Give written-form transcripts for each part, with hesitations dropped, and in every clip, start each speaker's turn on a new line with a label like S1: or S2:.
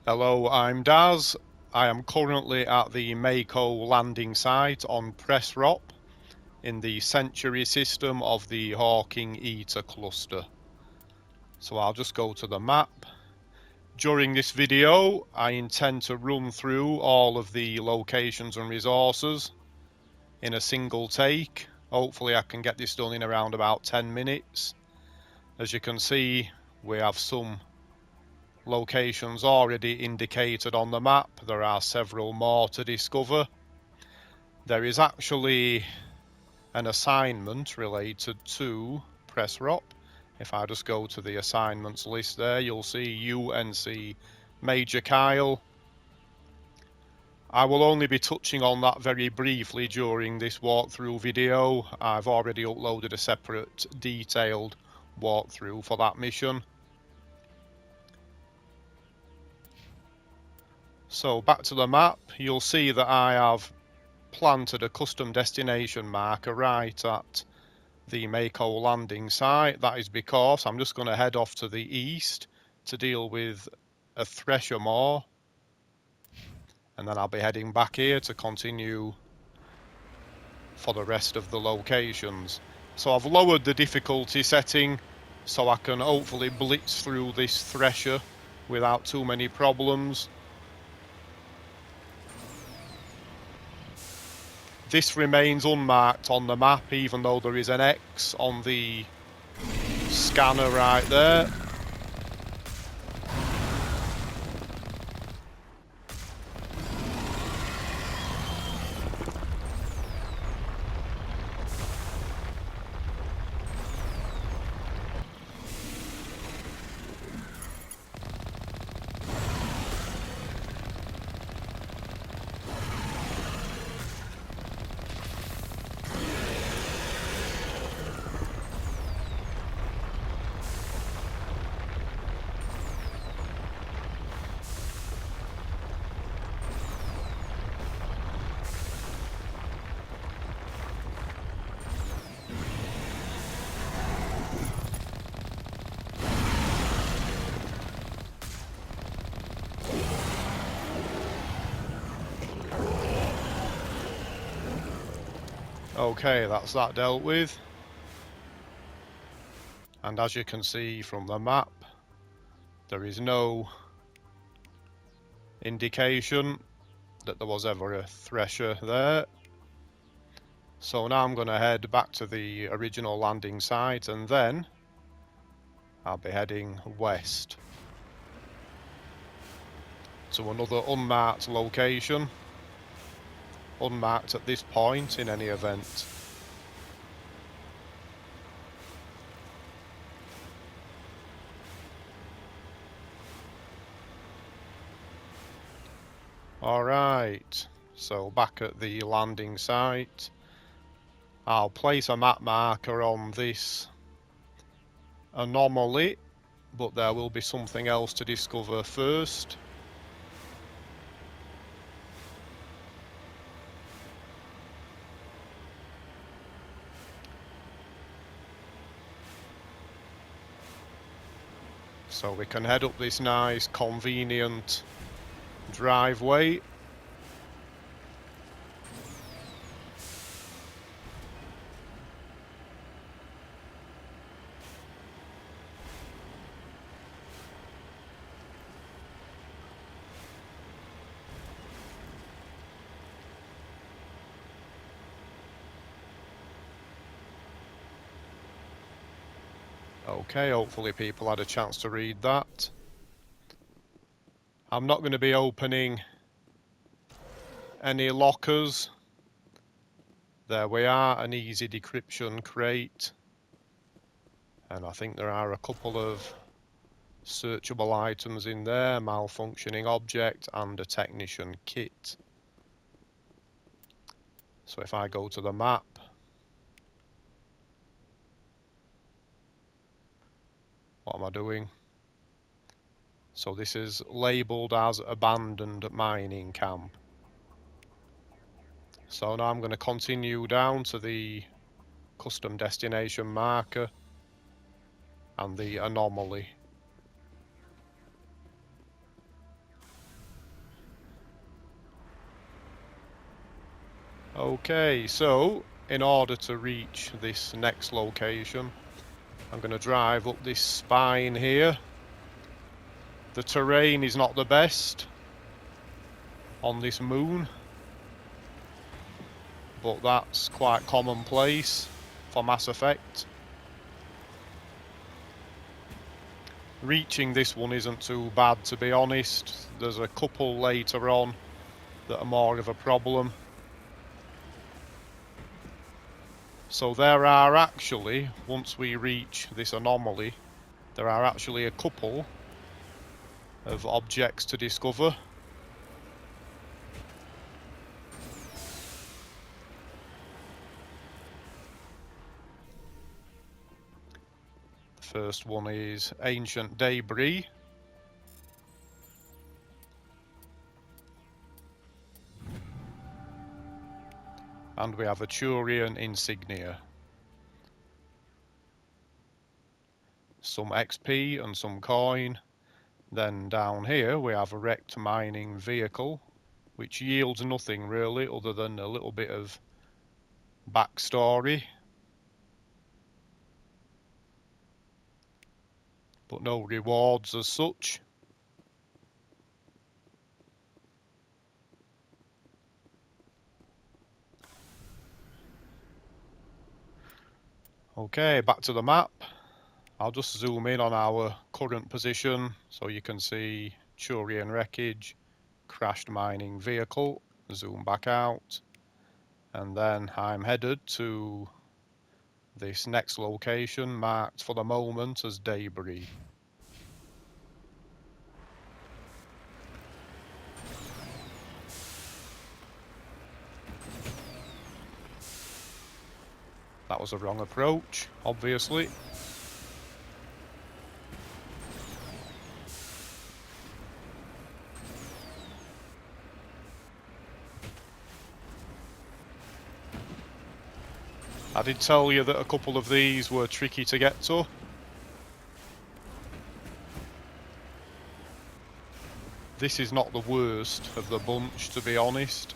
S1: Hello, I'm Daz. I am currently at the Mako landing site on PRESROP in the Century system of the Hawking Eta cluster. So I'll just go to the map. During this video, I intend to run through all of the locations and resources in a single take. Hopefully I can get this done in around about 10 minutes. As you can see, we have some locations already indicated on the map. There are several more to discover. There is actually an assignment related to PRESROP. If I just go to the assignments list there, you'll see UNC Major Kyle. I will only be touching on that very briefly during this walkthrough video. I've already uploaded a separate detailed walkthrough for that mission. So back to the map, you'll see that I have planted a custom destination marker right at the Mako landing site. That is because I'm just going to head off to the east to deal with a Thresher Maw, and then I'll be heading back here to continue for the rest of the locations. So I've lowered the difficulty setting so I can hopefully blitz through this Thresher without too many problems. This remains unmarked on the map, even though there is an X on the scanner right there. Okay, that's that dealt with. And as you can see from the map, there is no indication that there was ever a Thresher there. So now I'm going to head back to the original landing site, and then I'll be heading west to another unmarked location. Unmarked at this point in any event. Alright, so back at the landing site, I'll place a map marker on this anomaly, but there will be something else to discover first. So we can head up this nice, convenient driveway. Okay, hopefully people had a chance to read that. I'm not going to be opening any lockers. There we are, an easy decryption crate. And I think there are a couple of searchable items in there, malfunctioning object and a technician kit. So if I go to the map, what am I doing? So this is labelled as abandoned mining camp. So now I'm going to continue down to the custom destination marker and the anomaly. Okay, so in order to reach this next location, I'm going to drive up this spine here. The terrain is not the best on this moon, but that's quite commonplace for Mass Effect. Reaching this one isn't too bad, to be honest. There's a couple later on that are more of a problem. So there are actually, once we reach this anomaly, there are actually a couple of objects to discover. The first one is ancient debris. And we have a Turian Insignia. Some XP and some coin. Then down here we have a wrecked mining vehicle, which yields nothing really other than a little bit of backstory. But no rewards as such. Okay, back to the map. I'll just zoom in on our current position so you can see Turian wreckage, crashed mining vehicle, zoom back out, and then I'm headed to this next location marked for the moment as debris. That was a wrong approach, obviously. I did tell you that a couple of these were tricky to get to. This is not the worst of the bunch, to be honest.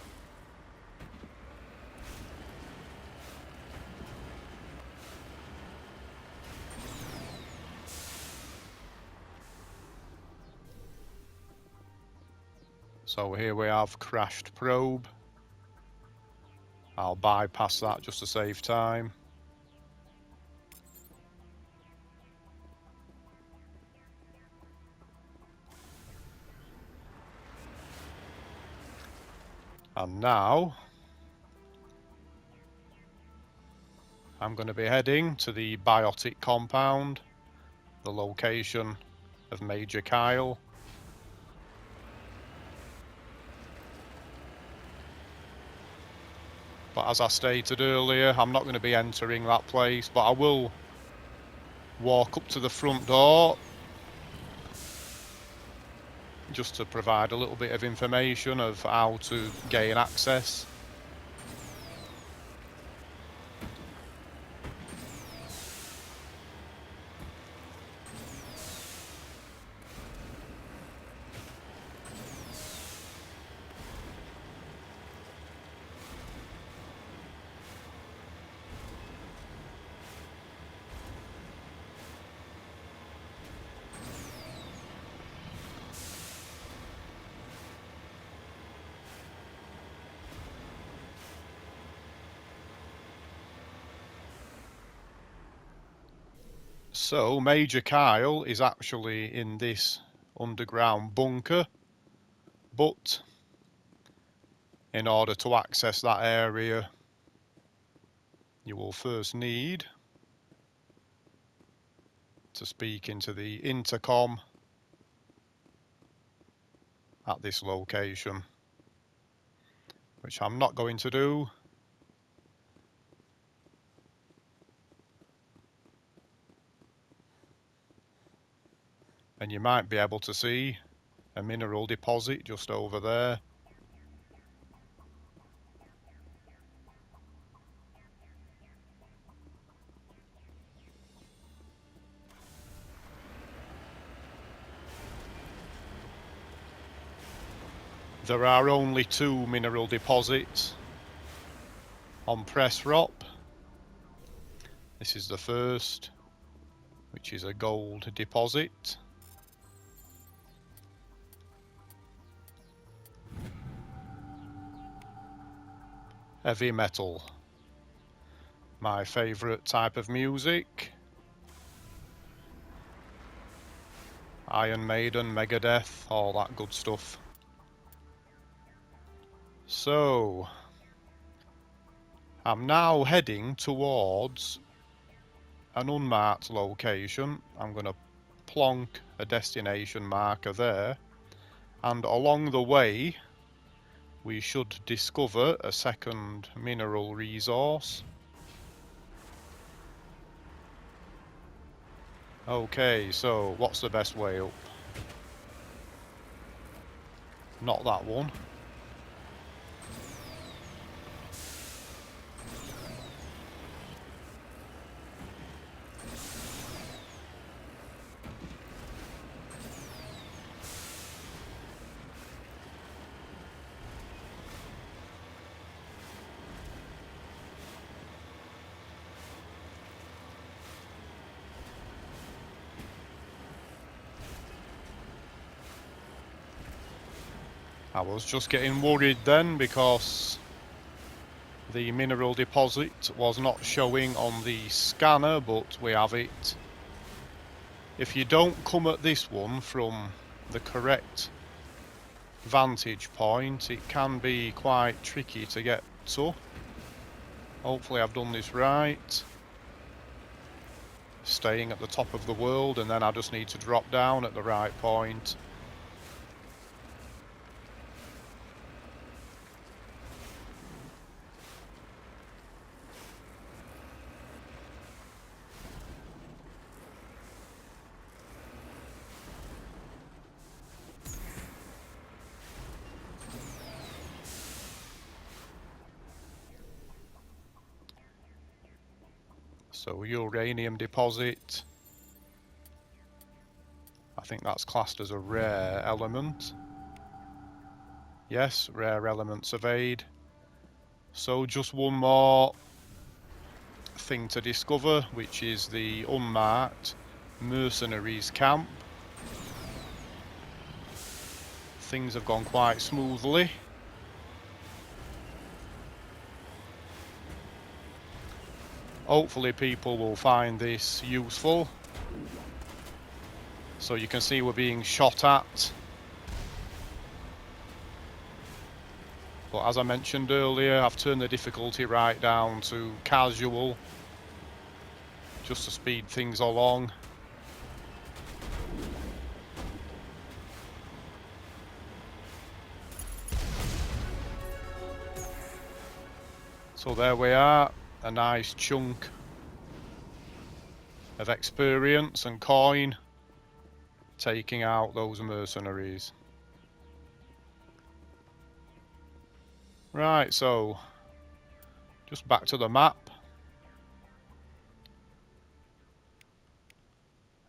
S1: So here we have crashed probe. I'll bypass that just to save time. And now I'm going to be heading to the Biotic Compound, the location of Major Kyle. But as I stated earlier, I'm not going to be entering that place, but I will walk up to the front door just to provide a little bit of information of how to gain access. So Major Kyle is actually in this underground bunker, but in order to access that area, you will first need to speak into the intercom at this location, which I'm not going to do. And you might be able to see a mineral deposit just over there. There are only 2 mineral deposits, on PRESROP. This is the first, which is a gold deposit. Heavy metal, my favourite type of music. Iron Maiden, Megadeth, all that good stuff. So, I'm now heading towards an unmarked location. I'm going to plonk a destination marker there, and along the way we should discover a second mineral resource. Okay, so what's the best way up? Not that one. I was just getting worried then because the mineral deposit was not showing on the scanner, but we have it. If you don't come at this one from the correct vantage point, it can be quite tricky to get to. Hopefully I've done this right. Staying at the top of the world, and then I just need to drop down at the right point. So uranium deposit. I think that's classed as a rare element. Yes, rare element surveyed. So just one more thing to discover, which is the unmarked Mercenaries camp. Things have gone quite smoothly. Hopefully people will find this useful. So you can see we're being shot at. But as I mentioned earlier, I've turned the difficulty right down to casual, just to speed things along. So there we are, a nice chunk of experience and coin, taking out those mercenaries. Right, so just back to the map.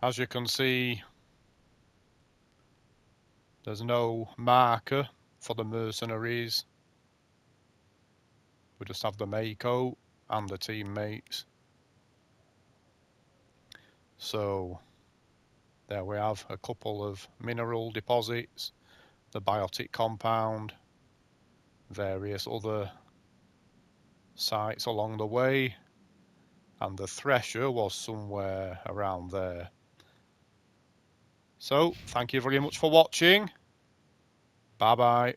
S1: As you can see, there's no marker for the mercenaries. We just have the Mako and the teammates. So there we have a couple of mineral deposits, the Biotic Compound, various other sites along the way, and the Thresher was somewhere around there. So thank you very much for watching. Bye bye.